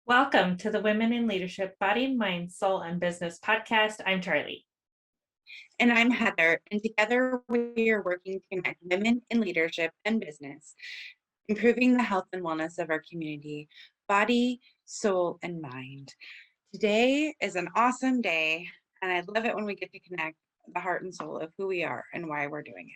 Welcome to the Women in Leadership Body, Mind, Soul, and Business podcast. I'm Charlie. And I'm Heather, and together we are working to connect women in leadership and business, improving the health and wellness of our community, body, soul, and mind. Today is an awesome day, and I love it when we get to connect the heart and soul of who we are and why we're doing it.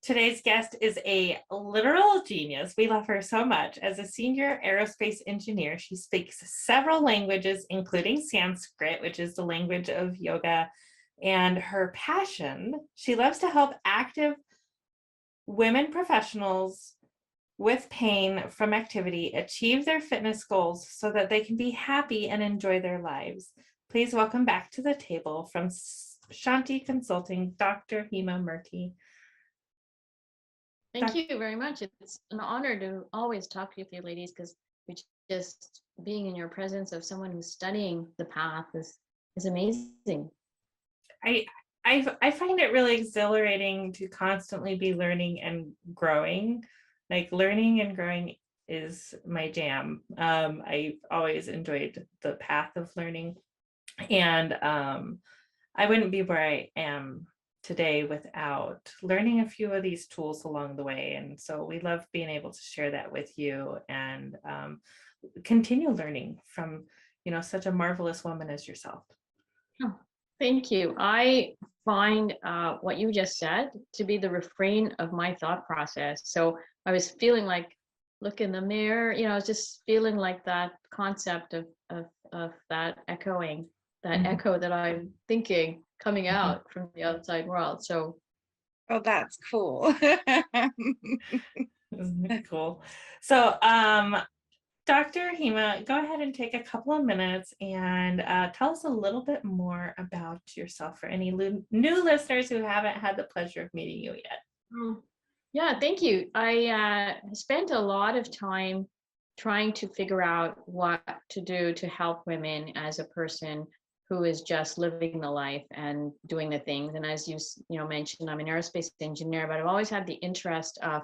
Today's guest is a literal genius. We love her so much. As a senior aerospace engineer, she speaks several languages, including Sanskrit, which is the language of yoga. And her passion, she loves to help active women professionals with pain from activity achieve their fitness goals so that they can be happy and enjoy their lives. Please welcome back to the table from Shanti Consulting, Dr. Hemah Murty. Thank you very much. It's an honor to always talk with you ladies, because just being in your presence of someone who's studying the path is amazing. I find it really exhilarating to constantly be learning and growing. Like learning and growing is my jam. I've always enjoyed the path of learning, and I wouldn't be where I am today without learning a few of these tools along the way. And so we love being able to share that with you and continue learning from, such a marvelous woman as yourself. Oh, thank you. I find what you just said to be the refrain of my thought process. So I was feeling like, look in the mirror, I was just feeling like that concept of that echoing, that echo that I'm thinking coming out from the outside world. So, oh, that's cool. Isn't it cool? So, Dr. Hemah, go ahead and take a couple of minutes and tell us a little bit more about yourself for any new listeners who haven't had the pleasure of meeting you yet. Yeah, thank you. I spent a lot of time trying to figure out what to do to help women as a person who is just living the life and doing the things. And as you mentioned, I'm an aerospace engineer, but I've always had the interest of,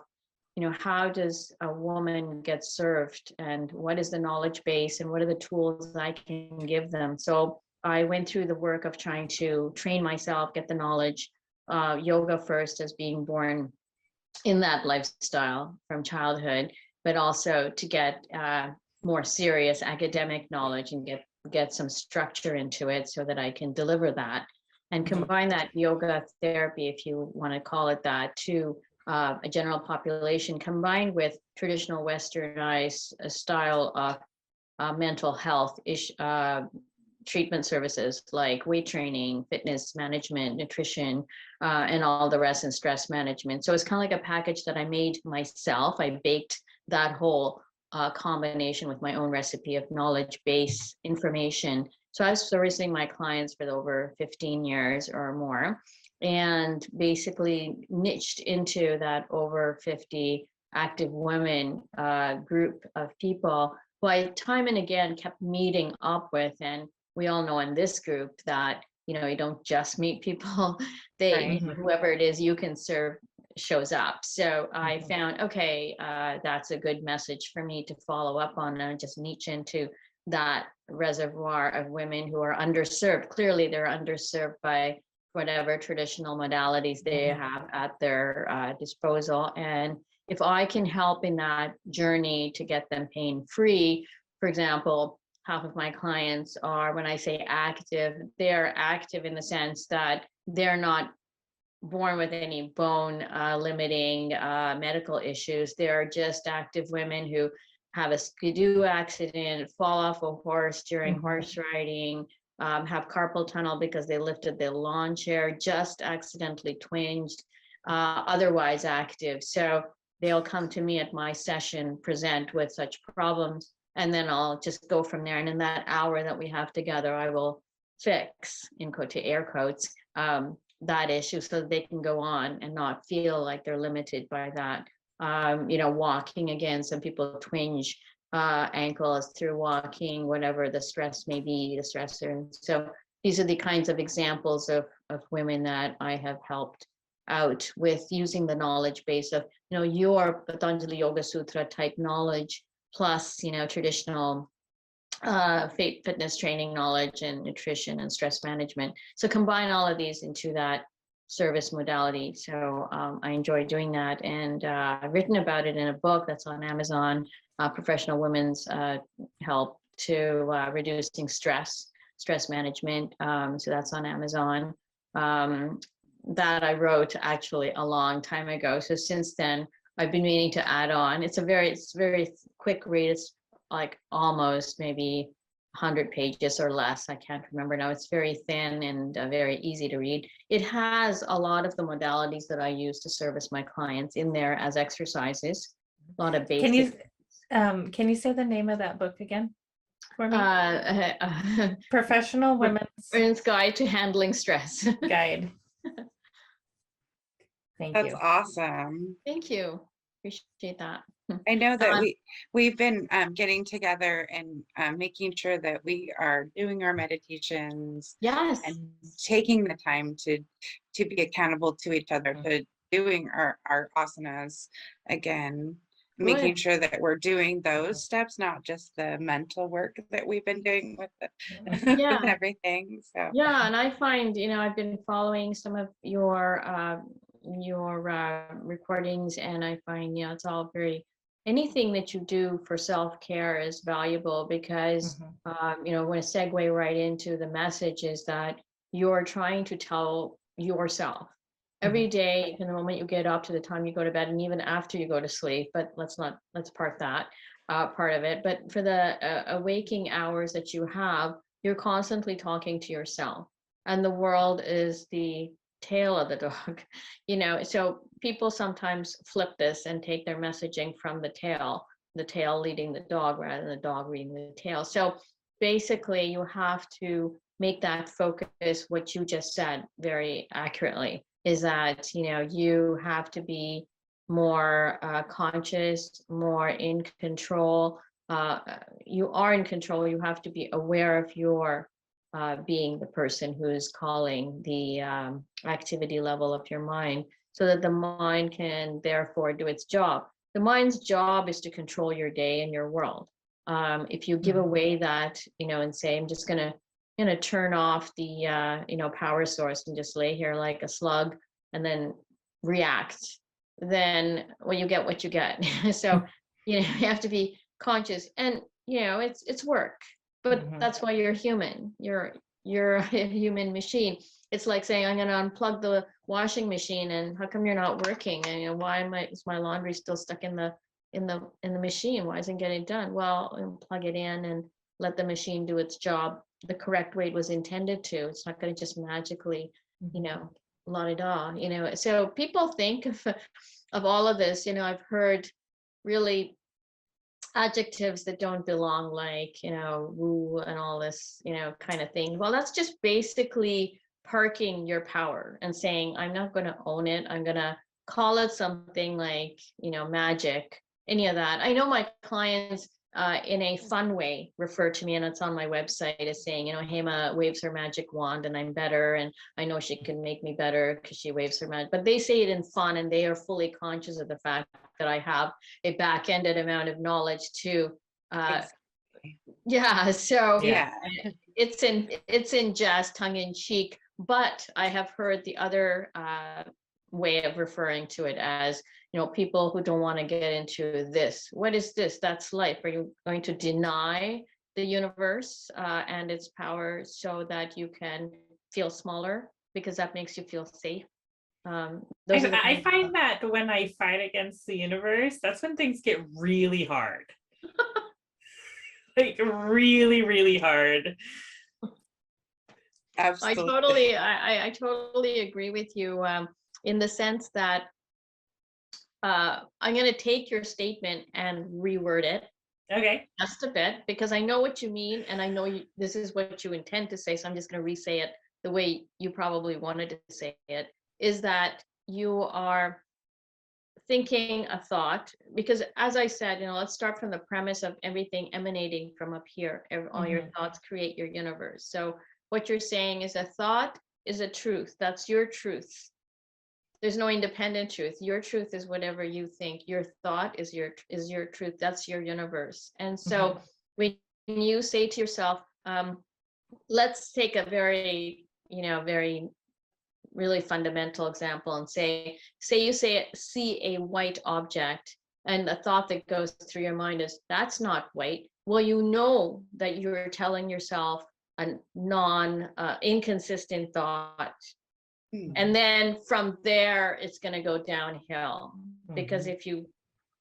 how does a woman get served and what is the knowledge base and what are the tools I can give them? So I went through the work of trying to train myself, get the knowledge, yoga first as being born in that lifestyle from childhood, but also to get more serious academic knowledge and get some structure into it so that I can deliver that and combine that yoga therapy, if you want to call it that, to a general population, combined with traditional westernized style of mental health treatment services like weight training, fitness management, nutrition, and all the rest, and stress management. So it's kind of like a package that I made myself. I baked that whole combination with my own recipe of knowledge base information. So I was servicing my clients for over 15 years or more, and basically niched into that over 50 active women group of people who I time and again kept meeting up with. And we all know in this group that, you don't just meet people, whoever it is you can serve shows up. So I found, okay, that's a good message for me to follow up on and just niche into that reservoir of women who are underserved. Clearly they're underserved by whatever traditional modalities they have at their disposal. And if I can help in that journey to get them pain-free, for example, half of my clients are, when I say active, they're active in the sense that they're not born with any bone limiting medical issues. They're just active women who have a skidoo accident, fall off a horse during horse riding, have carpal tunnel because they lifted their lawn chair, just accidentally twinged, otherwise active. So they'll come to me at my session, present with such problems, and then I'll just go from there. And in that hour that we have together, I will fix, in air quotes, that issue so that they can go on and not feel like they're limited by that. Walking again, some people twinge ankles through walking, whatever the stress may be, the stressor. And so these are the kinds of examples of women that I have helped out with using the knowledge base of, your Patanjali Yoga Sutra type knowledge, plus, traditional fitness training knowledge and nutrition and stress management. So combine all of these into that service modality. So I enjoy doing that, and I've written about it in a book that's on Amazon, Professional Women's Help to Reducing Stress Management. So that's on Amazon. That I wrote actually a long time ago. So since then, I've been meaning to add on. It's very quick read. It's like almost maybe 100 pages or less. I can't remember now. It's very thin and very easy to read. It has a lot of the modalities that I use to service my clients in there as exercises. A lot of basic. Can you say the name of that book again for me? Professional Women's Guide to Handling Stress. Guide. Thank That's you. awesome. Thank you. Appreciate that. I know that we've been getting together and making sure that we are doing our meditations. Yes. And taking the time to be accountable to each other, to doing our asanas again, making sure that we're doing those steps, not just the mental work that we've been doing with with everything. So yeah, and I find, I've been following some of your recordings, and I find, it's all anything that you do for self-care is valuable, because when to segue right into the message is that you're trying to tell yourself every day, from the moment you get up to the time you go to bed, and even after you go to sleep, but let's park that part of it. But for the waking hours that you have, you're constantly talking to yourself, and the world is the tail of the dog. So people sometimes flip this and take their messaging from the tail leading the dog rather than the dog reading the tail. So basically you have to make that focus. What you just said very accurately is that you have to be more conscious, more in control. You are in control. You have to be aware of your being the person who is calling the activity level of your mind, so that the mind can therefore do its job. The mind's job is to control your day and your world. If you give away that, and say, I'm just gonna turn off the power source and just lay here like a slug and then react, then you get what you get. So you have to be conscious, and it's work. But that's why you're human. You're a human machine. It's like saying, I'm going to unplug the washing machine, and how come you're not working? And why is my laundry still stuck in the machine? Why isn't it getting done? Well, plug it in and let the machine do its job the correct way it was intended to. It's not going to just magically, la-di-da. So people think of all of this. I've heard really adjectives that don't belong, like woo and all this kind of thing. Well, that's just basically parking your power and saying, I'm not going to own it. I'm going to call it something like magic, any of that. I know my clients in a fun way refer to me, and it's on my website, as saying, Hemah waves her magic wand and I'm better, and I know she can make me better because she waves her magic. But they say it in fun, and they are fully conscious of the fact that I have a back-ended amount of knowledge too. So it's in jest, tongue in cheek. But I have heard the other way of referring to it as, people who don't want to get into this. What is this? That's life. Are you going to deny the universe and its power so that you can feel smaller, because that makes you feel safe? I find that when I fight against the universe, that's when things get really hard. Like really, really hard. Absolutely. I totally agree with you in the sense that I'm going to take your statement and reword it. Okay. Just a bit, because I know what you mean, and I know this is what you intend to say. So I'm just going to re-say it the way you probably wanted to say it. Is that you are thinking a thought, because as I said, let's start from the premise of everything emanating from up here. All your thoughts create your universe. So what you're saying is a thought is a truth. That's your truth. There's no independent truth. Your truth is whatever you think. Your thought is your truth. That's your universe. And so when you say to yourself, let's take a very, very really fundamental example and say you see a white object, and the thought that goes through your mind is, that's not white. Well, you know that you're telling yourself a inconsistent thought. And then from there, it's going to go downhill. Because if you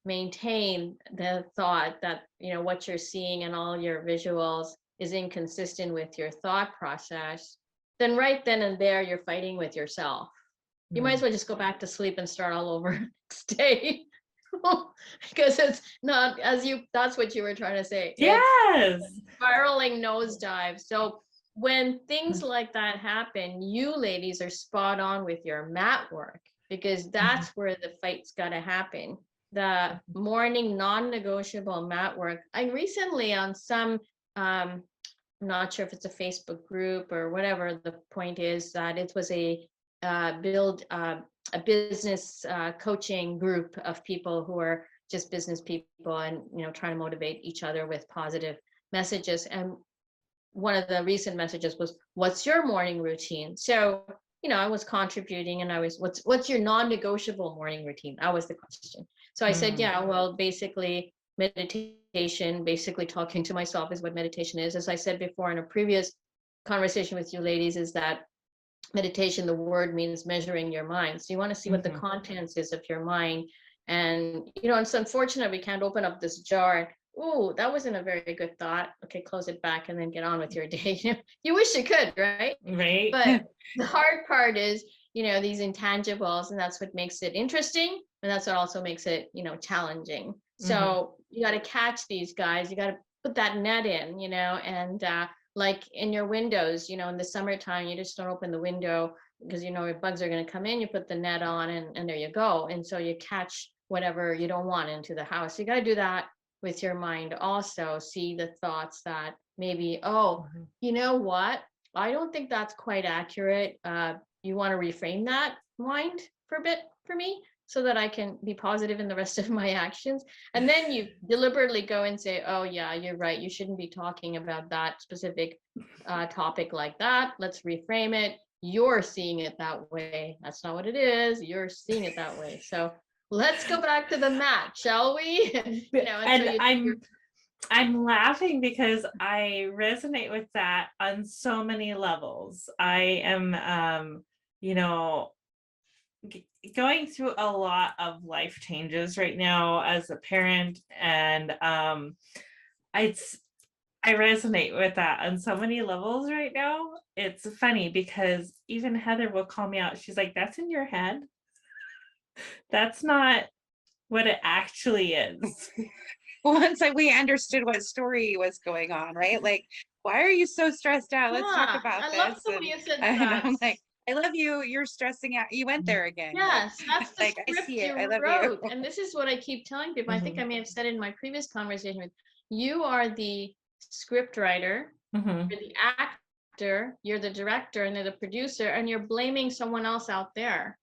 maintain the thought that, what you're seeing and all your visuals is inconsistent with your thought process, then right then and there, you're fighting with yourself. You might as well just go back to sleep and start all over next day. Because it's not that's what you were trying to say. Yes. It's spiraling nosedive. So when things like that happen, you ladies are spot on with your mat work, because that's where the fight's got to happen. The morning non-negotiable mat work. I recently on some, I'm not sure if it's a Facebook group or whatever, the point is that it was a business coaching group of people who are just business people and, trying to motivate each other with positive messages. And one of the recent messages was, what's your morning routine? So, I was contributing, and I was, what's your non-negotiable morning routine? That was the question. So I said, yeah, well, basically meditation, basically talking to myself is what meditation is. As I said before in a previous conversation with you ladies, is that meditation, the word means measuring your mind. So you want to see what the contents is of your mind. And, it's unfortunate we can't open up this jar. Oh, that wasn't a very good thought. Okay, close it back and then get on with your day. You wish you could, right? Right. But the hard part is, these intangibles, and that's what makes it interesting. And that's what also makes it, challenging. So you got to catch these guys. You got to put that net in, and like in your windows, in the summertime, you just don't open the window because, your bugs are going to come in. You put the net on and there you go. And so you catch whatever you don't want into the house. You got to do that with your mind also. See the thoughts that maybe, oh, you know what? I don't think that's quite accurate. You want to reframe that mind for a bit for me so that I can be positive in the rest of my actions. And then you deliberately go and say, oh yeah, you're right. You shouldn't be talking about that specific topic like that. Let's reframe it. You're seeing it that way. That's not what it is. You're seeing it that way. So let's go back to the mat, shall we? And I'm laughing because I resonate with that on so many levels. I am, going through a lot of life changes right now as a parent, and I resonate with that on so many levels right now. It's funny because even Heather will call me out. She's like, "That's in your head. That's not what it actually is." Once we understood what story was going on, right? Like, why are you so stressed out? Let's talk about this. I love the way you said that. I'm like, I love you. You're stressing out. You went there again. Yes, that's the like, script I see it. you I love wrote. you. And this is what I keep telling people. I think I may have said in my previous conversation with you, are the script writer, you're the actor, you're the director, and you're the producer, and you're blaming someone else out there.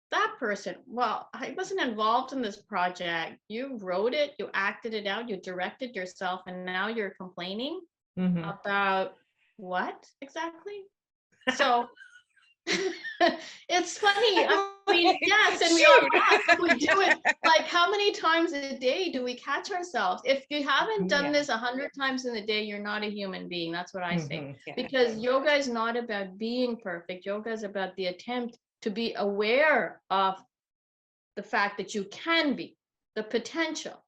That person, well, I wasn't involved in this project. You wrote it, you acted it out, you directed yourself, and now you're complaining about what exactly? So it's funny. I mean, yes, and we do it. Like, how many times a day do we catch ourselves? If you haven't done this 100 times in a day, you're not a human being. That's what I say. Because yoga is not about being perfect. Yoga is about the attempt to be aware of the fact that you can be, the potential.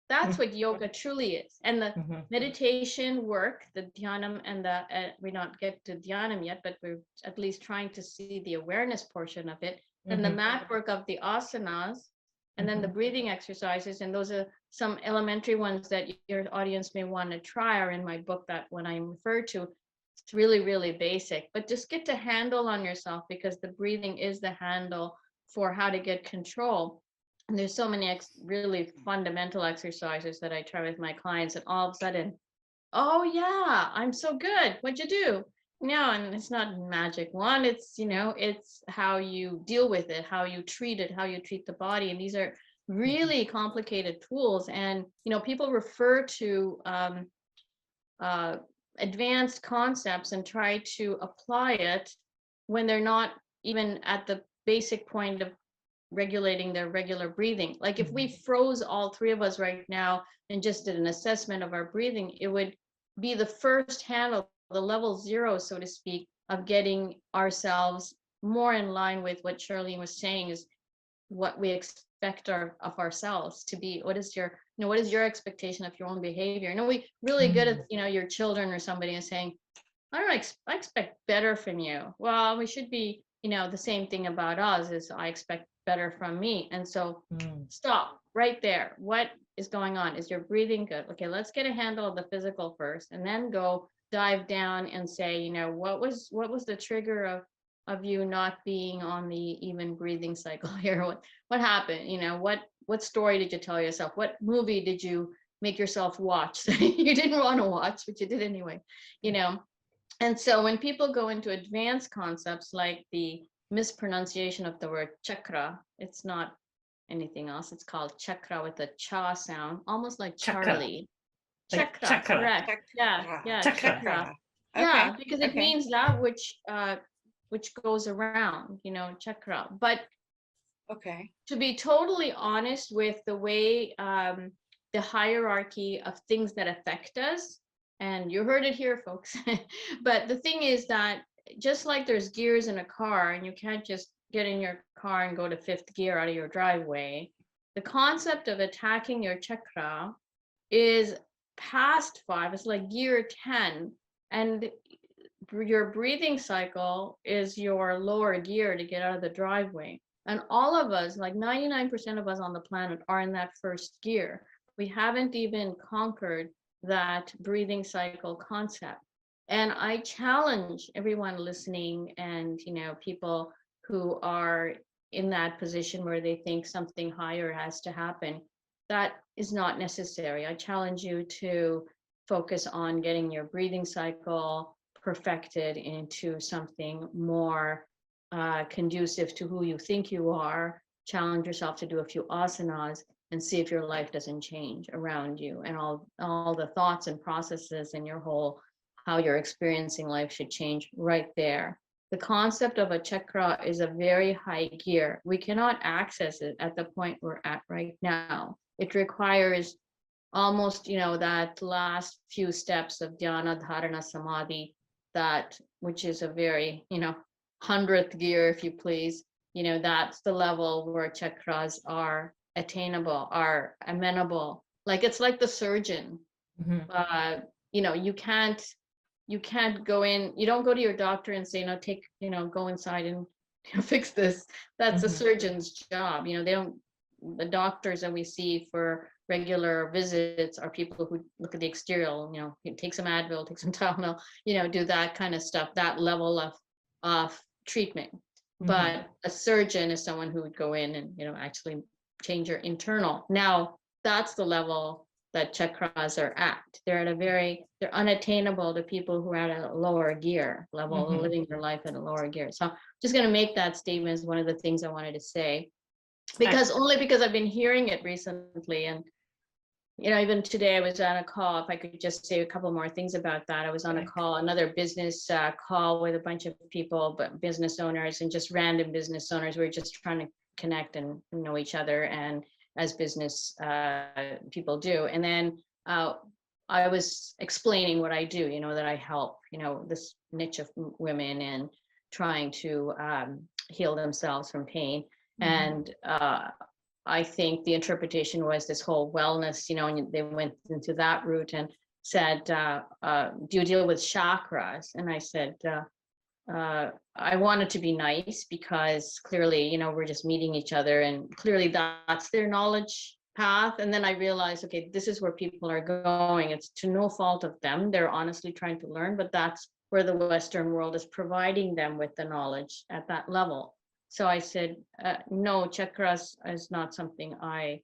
That's what yoga truly is. And the meditation work, the dhyanam, and the we not get to dhyanam yet, but we're at least trying to see the awareness portion of it. And the mat work of the asanas, and then the breathing exercises. And those are some elementary ones that your audience may want to try, are in my book, that when I refer to. It's really, really basic, but just get a handle on yourself, because the breathing is the handle for how to get control. And there's so many really fundamental exercises that I try with my clients, and all of a sudden, oh yeah, I'm so good. What'd you do? No, and it's not magic one. It's, it's how you deal with it, how you treat it, how you treat the body. And these are really complicated tools. And, people refer to advanced concepts and try to apply it when they're not even at the basic point of regulating their regular breathing. Like if we froze all three of us right now and just did an assessment of our breathing, it would be the first handle, the level 0, so to speak, of getting ourselves more in line with what Charlene was saying, is what we expect of ourselves to be. What is your, what is your expectation of your own behavior? We really good at, your children or somebody and saying, I expect better from you. Well, we should be, the same thing about us is I expect better from me. And so stop right there. What is going on? Is your breathing good? Okay, let's get a handle of the physical first, and then go dive down and say, what was the trigger of you not being on the even breathing cycle here? What happened? What story did you tell yourself? What movie did you make yourself watch that you didn't want to watch, but you did anyway? And so when people go into advanced concepts like the mispronunciation of the word chakra, it's not anything else. It's called chakra with a cha sound, almost like Charlie. Chakra, correct. Yeah, chakra. Yeah, because it means that which goes around, chakra. But to be totally honest with the way the hierarchy of things that affect us, and you heard it here, folks. But the thing is that just like there's gears in a car and you can't just get in your car and go to 5th gear out of your driveway, the concept of attacking your chakra is past 5. It's like gear 10. And your breathing cycle is your lower gear to get out of the driveway. And all of us, like 99% of us on the planet, are in that 1st gear. We haven't even conquered that breathing cycle concept. And I challenge everyone listening and, people who are in that position where they think something higher has to happen. That is not necessary. I challenge you to focus on getting your breathing cycle perfected into something more conducive to who you think you are. Challenge yourself to do a few asanas and see if your life doesn't change around you, and all the thoughts and processes and your whole, how you're experiencing life should change right there. The concept of a chakra is a very high gear. We cannot access it at the point we're at right now. It requires almost, that last few steps of dhyana, dharana, samadhi, which is a very, 100th gear, if you please. That's the level where chakras are attainable, are amenable. Like it's like the surgeon. You can't go in, you don't go to your doctor and say, no, go inside and fix this. That's a surgeon's job. The doctors that we see for regular visits are people who look at the exterior, take some Advil, take some Tylenol, do that kind of stuff, that level of treatment. But a surgeon is someone who would go in and, actually change your internal. Now, that's the level that chakras are at. They're unattainable to people who are at a lower gear level, living their life at a lower gear. So I'm just going to make that statement as one of the things I wanted to say, because I've been hearing it recently. And, even today I was on a call, if I could just say a couple more things about that. I was on a call, another business call with a bunch of people, but business owners and just random business owners. We were just trying to connect and know each other, and as business people do. And then I was explaining what I do, that I help, this niche of women and trying to heal themselves from pain. And I think the interpretation was this whole wellness, and they went into that route and said, do you deal with chakras? And I said, I wanted to be nice because clearly, we're just meeting each other, and clearly that's their knowledge path. And then I realized, okay, this is where people are going. It's to no fault of them. They're honestly trying to learn, but that's where the Western world is providing them with the knowledge at that level. So I said, no, chakras is not something I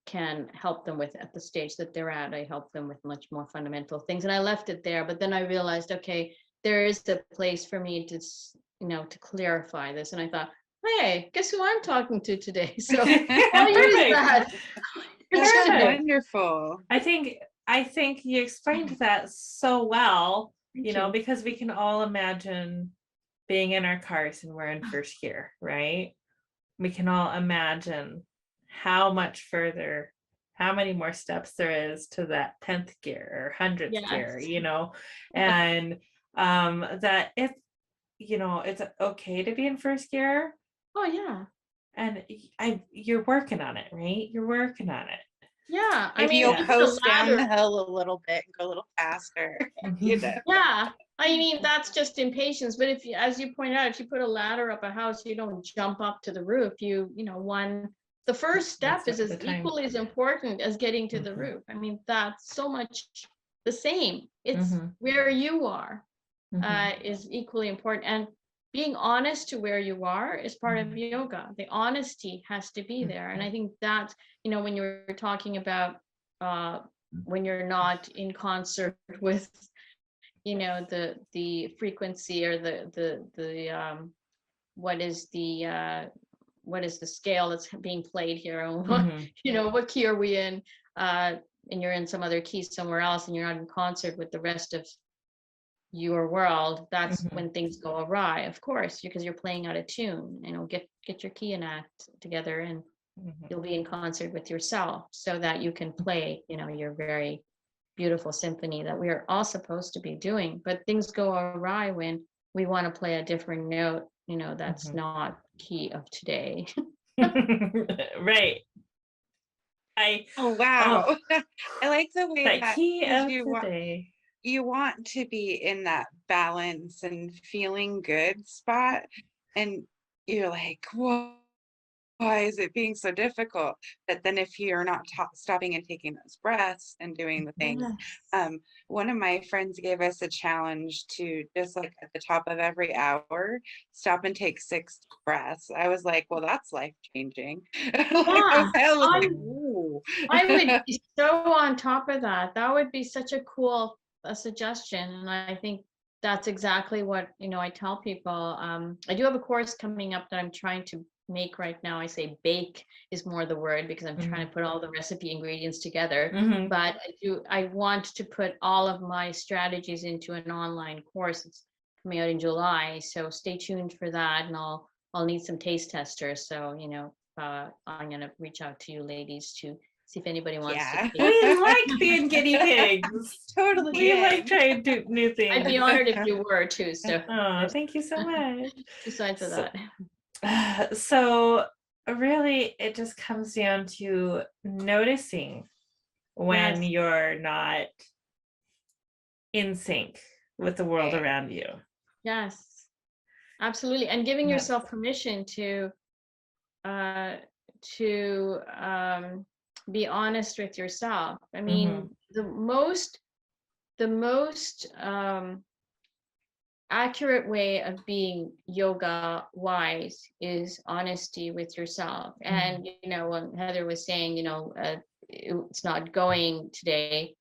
can help them with at the stage that they're at. I help them with much more fundamental things. And I left it there. But then I realized, okay, there is a place for me to, to clarify this. And I thought, hey, guess who I'm talking to today? So I'll use that. That's wonderful. I think I think you explained that so well, Thank you know, you. because we can all imagine being in our cars and we're in first gear, right? We can all imagine how much further, how many more steps there is to that 10th gear or 100th gear, Yes. you know, and that if, you know, it's okay to be in first gear, Oh yeah. and you're working on it, right? You're working on it. Yeah. I Maybe mean, you'll Yeah. even the coast down the ladder. hill a little bit and go a little faster. You know. Yeah. I mean, that's just impatience. But if you, as you point out, if you put a ladder up a house, you don't jump up to the roof. You know, the first One step is step at as a time. equally as important as getting to the Mhm. roof. I mean, that's so much the same. It's Mhm. where you are Mhm. is equally important. And being honest to where you are is part of yoga. The honesty has to be there. And I think that, you know, when you were talking about when you're not in concert with, you know, the frequency or what is the scale that's being played here, and what, Mhm. you know, what key are we in, and you're in some other key somewhere else and you're not in concert with the rest of your world, that's Mhm. when things go awry, of course, because you're playing out of tune. You know, get your key and act together, and Mhm. you'll be in concert with yourself so that you can play, you know, your very beautiful symphony that we are all supposed to be doing. But things go awry when we want to play a different note, you know, that's Mhm. not key of today. Right. I Oh oh wow. I like the way that that key because of the day. you want to be in that balance and feeling good spot, and you're like, why is it being so difficult? But then if you're not stopping and taking those breaths and doing the things, Yes. one of my friends gave us a challenge to just like at the top of every hour, stop and take 6 breaths. I was like, well, that's life changing. Like Yeah, I was like, I'm ooh. I would be so on top of that. That would be such a cool suggestion. And I think that's exactly what, you know, I tell people. I do have a course coming up that I'm trying to make right now. I say bake is more the word because I'm trying Mhm. to put all the recipe ingredients together. Mhm. But I want to put all of my strategies into an online course. It's coming out in July. So stay tuned for that. And I'll need some taste testers. So, you know, I'm going to reach out to you ladies to see if anybody wants to Yeah. take. We like being guinea pigs. Totally We like in. trying new I'd be things. honored if you were too. So Oh, there's thank you so much. two sides of So, that. so really, it just comes down to noticing when Yes, you're not in sync with the world Right. around you. yes, absolutely. And giving And that's yourself permission uh, to be honest with yourself. I mhm. mean, the most accurate way of being yoga wise is honesty with yourself. Mhm. And you know, when Heather was saying, you know, it's not going today,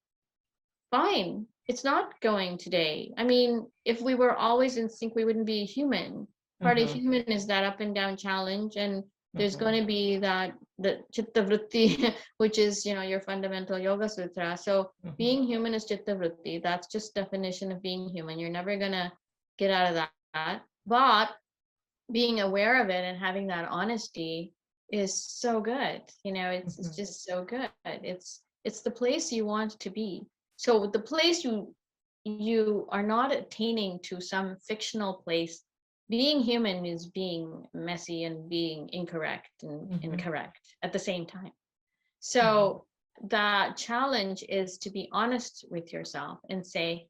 fine, it's not going today. I mean, if we were always in sync, we wouldn't be human. Part of Mhm. human is that up and down challenge, and there's Mhm. going to be the chitta vritti, which is, you know, your fundamental yoga sutra. So Mhm. being human is chitta vritti. That's just definition of being human. You're never gonna get out of that. But being aware of it and having that honesty is so good. You know, it's Mhm. just so good. It's the place you want to be. So the place you are not attaining to some fictional place. Being human is being messy and being incorrect and Mhm. incorrect at the same time. Mhm. So the challenge is to be honest with yourself and say,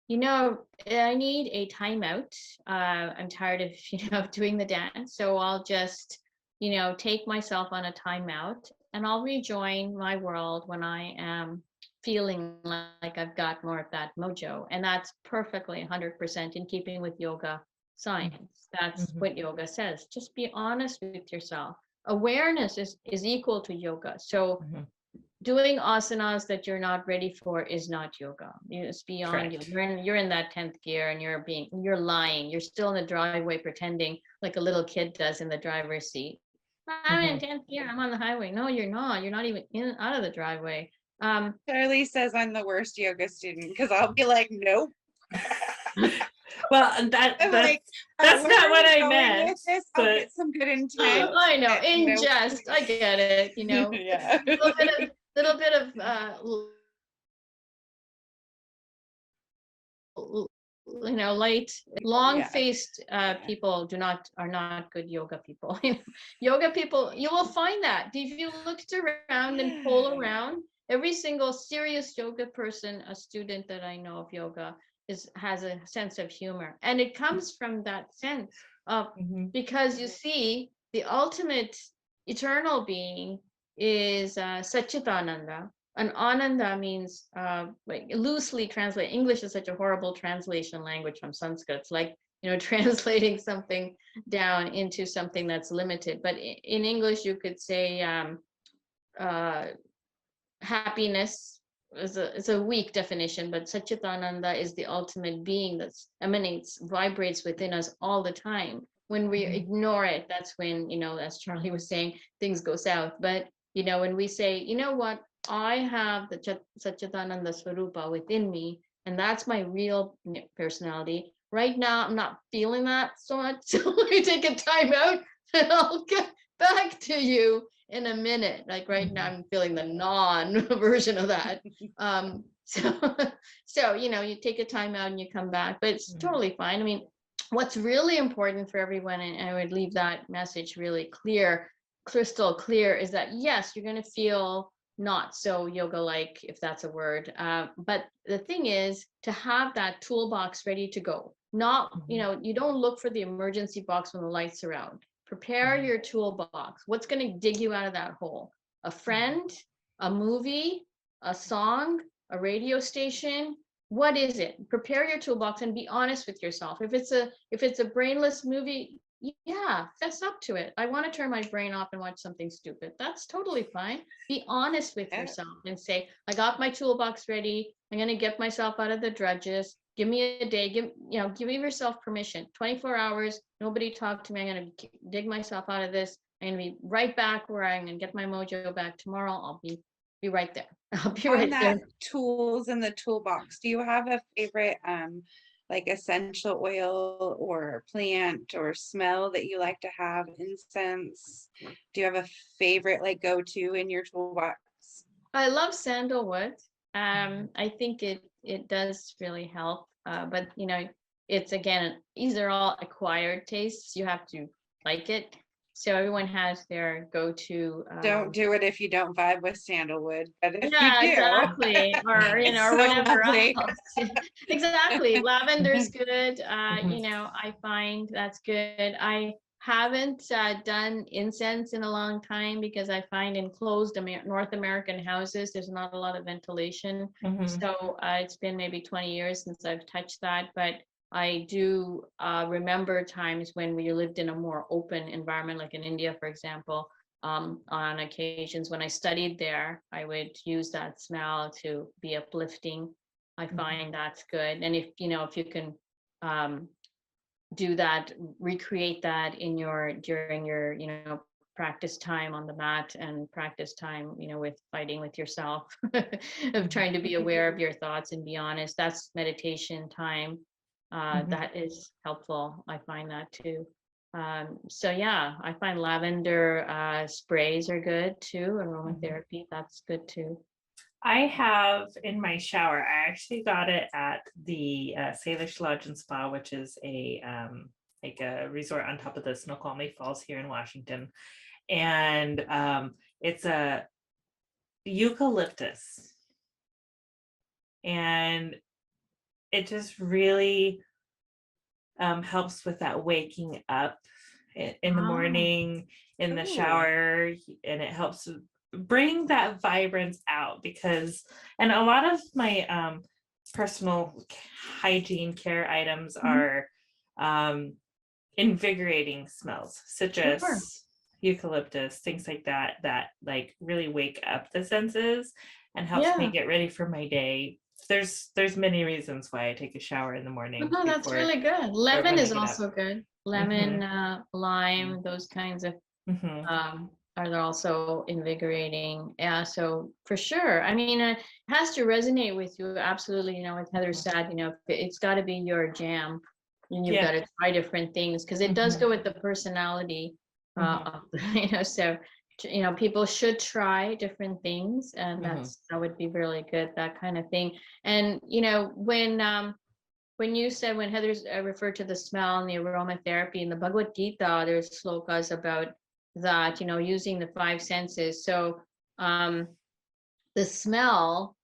you know, I need a timeout. I'm tired of, you know, doing the dance. So I'll just, you know, take myself on a timeout and I'll rejoin my world when I am feeling like I've got more of that mojo. And that's perfectly 100% in keeping with yoga science. That's Mhm. what yoga says. Just be honest with yourself. Awareness is equal to yoga. So Mhm. doing asanas that you're not ready for is not yoga. It's beyond you. Correct. You're in that 10th gear and you're lying. You're still in the driveway pretending like a little kid does in the driver's seat. I'm in Mhm. 10th gear. I'm on the highway. No, you're not. You're not even in out of the driveway. Charlie says I'm the worst yoga student because I'll be like, nope. Well, and that's I'm like, that's where not are what we I going meant, with this? I'll but get some good intent. I know, but in nope. jest, I get it, you know. Yeah. Little bit of you know, light, long-faced people are not good yoga people. Yoga people, you will find that if you looked around and poll around, every single serious yoga person, a student that I know of yoga, has a sense of humor, and it comes from that sense of because you see, the ultimate eternal being is Satchitananda. And Ananda means, like loosely translate. English is such a horrible translation language from Sanskrit. It's like, you know, translating something down into something that's limited. But in English, you could say happiness is a weak definition, but Satchitananda is the ultimate being that emanates, vibrates within us all the time. When we ignore it, that's when, you know, as Charlie was saying, things go south. But, you know, when we say, you know what, I have the Satchitananda Swarupa within me, and that's my real personality. Right now, I'm not feeling that so much. So let me take a time out and I'll get back to you in a minute. Like right now, I'm feeling the non version of that. So, you know, you take a time out and you come back, but it's totally fine. I mean, what's really important for everyone, and I would leave that message really clear, crystal clear, is that yes, you're going to feel not so yoga-like, if that's a word. But the thing is to have that toolbox ready to go. Not, you know, you don't look for the emergency box when the lights are out. Prepare your toolbox. What's going to dig you out of that hole? A friend, a movie, a song, a radio station. What is it? Prepare your toolbox and be honest with yourself. If it's a brainless movie, yeah, fess up to it. I want to turn my brain off and watch something stupid. That's totally fine. Be honest with yourself and say, I got my toolbox ready. I'm going to get myself out of the drudges. Give me a day. Give yourself permission. 24 hours. Nobody talk to me. I'm going to dig myself out of this. I'm going to be right back where I'm going to get my mojo back tomorrow. I'll be right there. I'll be right there. Tools in the toolbox. Do you have a favorite like essential oil or plant or smell that you like to have? Incense? Do you have a favorite like go-to in your toolbox? I love sandalwood. I think it does really help. But you know, it's again, these are all acquired tastes. You have to like it. So everyone has their go-to. Don't do it if you don't vibe with sandalwood, but if Yeah, you do, exactly. Or you know, or so whatever lovely. else. Exactly. Lavender's good. You know, I find that's good. I haven't done incense in a long time because I find in closed North American houses, there's not a lot of ventilation. So it's been maybe 20 years since I've touched that, but I do remember times when we lived in a more open environment, like in India, for example. On occasions when I studied there, I would use that smell to be uplifting. I find that's good. And if you can do that, recreate that during your practice time on the mat and practice time with fighting with yourself of trying to be aware of your thoughts and be honest, that's meditation time. That is helpful. I find that too. So yeah, I find lavender sprays are good too. Aromatherapy, that's good too. I have in my shower, I actually got it at the Salish Lodge and Spa, which is a like a resort on top of the Snoqualmie Falls here in Washington. And it's a eucalyptus. And it just really helps with that waking up in the morning, in the shower, and it helps bring that vibrance out and a lot of my personal hygiene care items are invigorating smells, citrus, eucalyptus, things like that like really wake up the senses and helps me get ready for my day. There's many reasons why I take a shower in the morning. No, that's really good. Lemon is also good. Lemon, lime, those kinds of are also invigorating. Yeah, so for sure. I mean, it has to resonate with you. Absolutely. You know, as Heather said, you know, it's got to be your jam, and you've Yeah. got to try different things because it does go with the personality. You know, so you know, people should try different things, and that would be really good. That kind of thing. And you know, when you said, when Heather's referred to the smell and the aromatherapy in the Bhagavad Gita, there's slokas about that, you know, using the five senses. So the smell,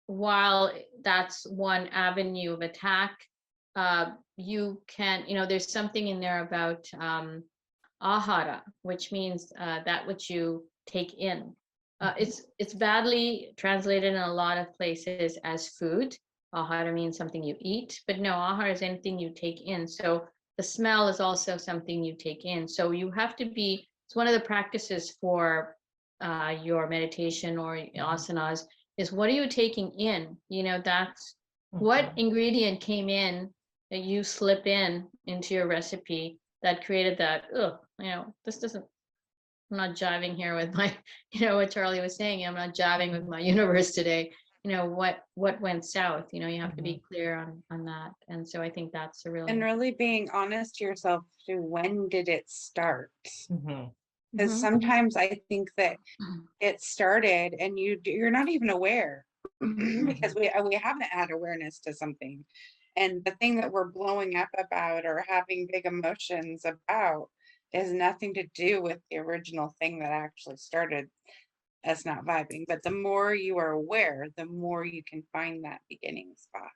while that's one avenue of attack, you can, you know, there's something in there about ahara, which means that which you take in. It's badly translated in a lot of places as food. Ahara means something you eat, but no, ahara is anything you take in. So the smell is also something you take in. So you have to be, it's one of the practices for your meditation or asanas is what are you taking in? You know, that's what ingredient came in that you slip into your recipe that created that, oh, you know, this doesn't, I'm not jiving here with my, you know, what Charlie was saying, I'm not jiving with my universe today. You know, what went south, you know, you have to be clear on that. And so I think that's a really, And really being honest to yourself to when did it start? Because sometimes I think that it started and you're not even aware because we haven't had awareness to something. And the thing that we're blowing up about or having big emotions about has nothing to do with the original thing that actually started us not vibing. But the more you are aware, the more you can find that beginning spot.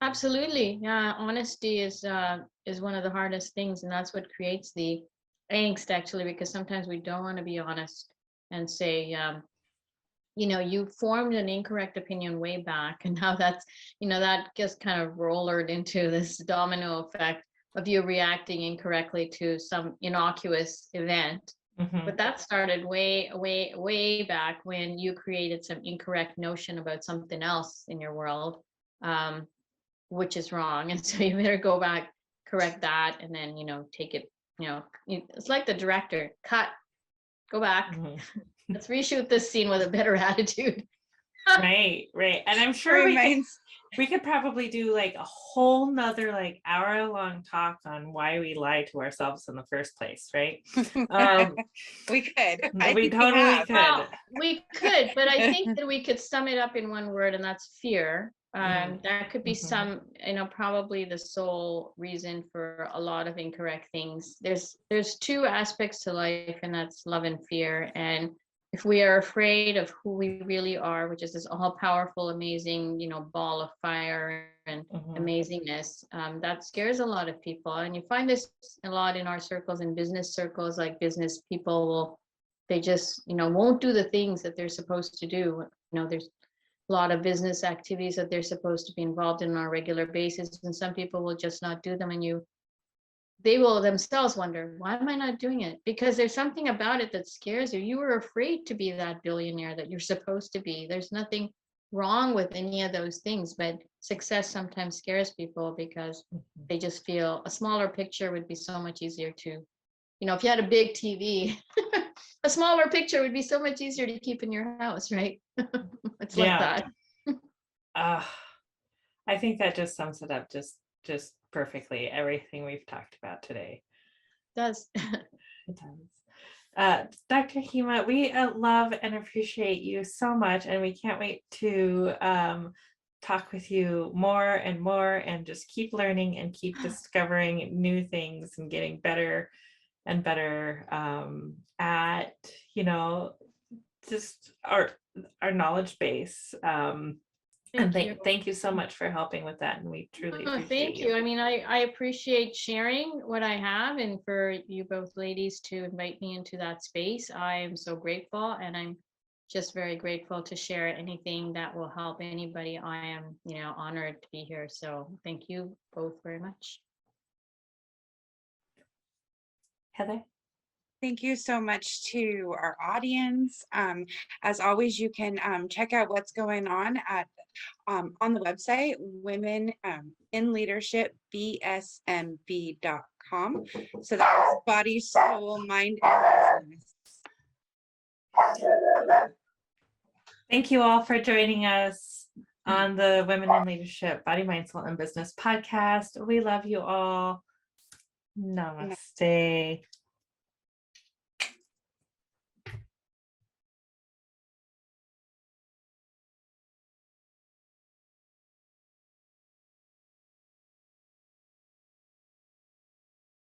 Absolutely. Yeah, honesty is one of the hardest things, and that's what creates the angst, actually, because sometimes we don't want to be honest and say, you know, you formed an incorrect opinion way back, and now that's, you know, that just kind of rollered into this domino effect of you reacting incorrectly to some innocuous event. But that started way back when you created some incorrect notion about something else in your world, which is wrong. And so you better go back, correct that, and then, you know, take it, you know, it's like the director, cut, go back. Let's reshoot this scene with a better attitude. Right. And I'm sure we could probably do like a whole nother like hour-long talk on why we lie to ourselves in the first place, right? We could. We totally could. Well, we could, but I think that we could sum it up in one word, and that's fear. That could be some, you know, probably the sole reason for a lot of incorrect things. There's two aspects to life, and that's love and fear. And if we are afraid of who we really are, which is this all-powerful, amazing, you know, ball of fire and amazingness, that scares a lot of people. And you find this a lot in our circles, in business circles, like business people will, they just, you know, won't do the things that they're supposed to do. You know, there's a lot of business activities that they're supposed to be involved in on a regular basis, and some people will just not do them, and they will themselves wonder, why am I not doing it? Because there's something about it that scares you. You were afraid to be that billionaire that you're supposed to be. There's nothing wrong with any of those things, but success sometimes scares people because they just feel a smaller picture would be so much easier to, you know, if you had a big TV, a smaller picture would be so much easier to keep in your house, right? It's like that. I think that just sums it up just perfectly, everything we've talked about today. It does. It does. Dr. Hemah, we love and appreciate you so much, and we can't wait to talk with you more and more, and just keep learning and keep discovering new things and getting better and better at, you know, just our knowledge base. Thank you so much for helping with that, and we truly appreciate thank you. I mean, I appreciate sharing what I have, and for you both ladies to invite me into that space. I am so grateful, and I'm just very grateful to share anything that will help anybody. I am, you know, honored to be here. So thank you both very much. Heather? Thank you so much to our audience. As always, you can check out what's going on at on the website, Women in Leadership, BSMB.com. body-soul-mind.com. So that's body, soul, mind, and business. Thank you all for joining us on the Women in Leadership Body, Mind, Soul, and Business podcast. We love you all. Namaste.